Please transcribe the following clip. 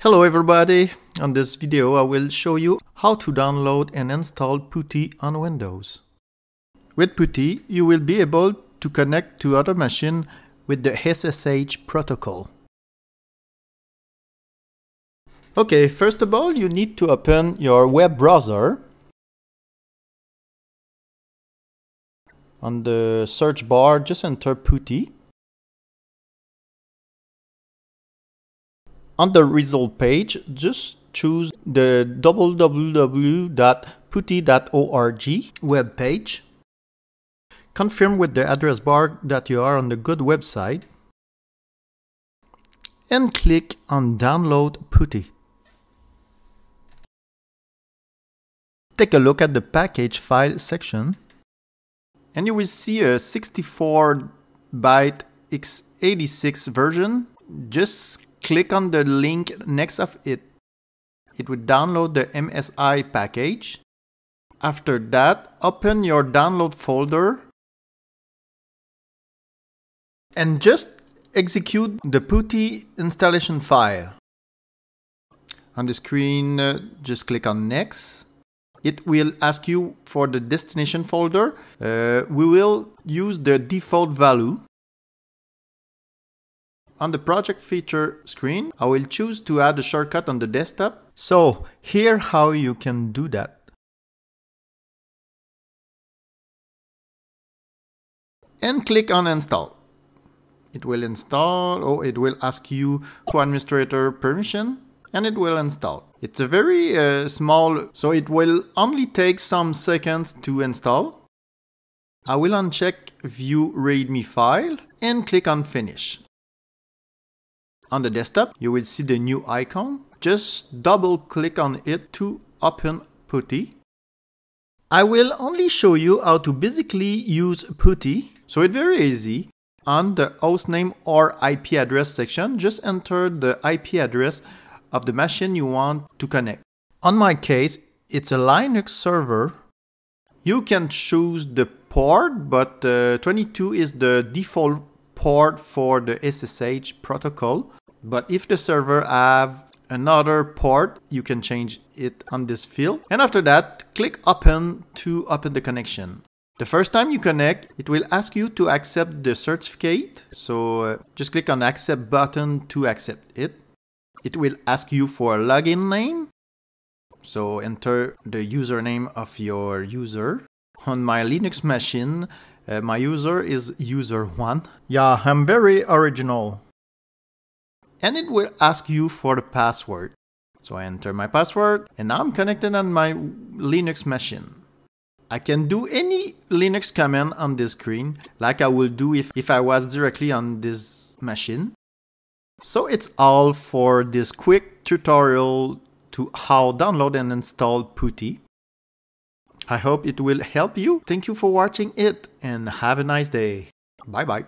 Hello everybody! On this video I will show you how to download and install Putty on Windows. With Putty you will be able to connect to other machines with the SSH protocol. Okay, first of all you need to open your web browser. On the search bar just enter Putty. On the result page, just choose the www.putty.org web page. Confirm with the address bar that you are on the good website. And click on Download Putty. Take a look at the package file section. And you will see a 64-byte x86 version. Just click on the link next of it. It will download the MSI package. After that, open your download folder and just execute the Putty installation file. On the screen, just click on Next. It will ask you for the destination folder. We will use the default value. On the project feature screen, I will choose to add a shortcut on the desktop. So here how you can do that. And click on Install. It will install, or it will ask you for administrator permission, and it will install. It's a very small, so it will only take some seconds to install. I will uncheck View README file and click on Finish. On the desktop, you will see the new icon. Just double click on it to open Putty. I will only show you how to basically use Putty. So it's very easy. On the hostname or IP address section, just enter the IP address of the machine you want to connect. On my case, it's a Linux server. You can choose the port, but 22 is the default port for the SSH protocol. But if the server have another port, you can change it on this field. And after that, click Open to open the connection. The first time you connect, it will ask you to accept the certificate. So just click on Accept button to accept it. It will ask you for a login name. So enter the username of your user. On my Linux machine, my user is user1. Yeah, I'm very original. And it will ask you for the password. So I enter my password and now I'm connected on my Linux machine. I can do any Linux command on this screen like I would do if I was directly on this machine. So it's all for this quick tutorial to how download and install Putty. I hope it will help you. Thank you for watching it and have a nice day. Bye bye.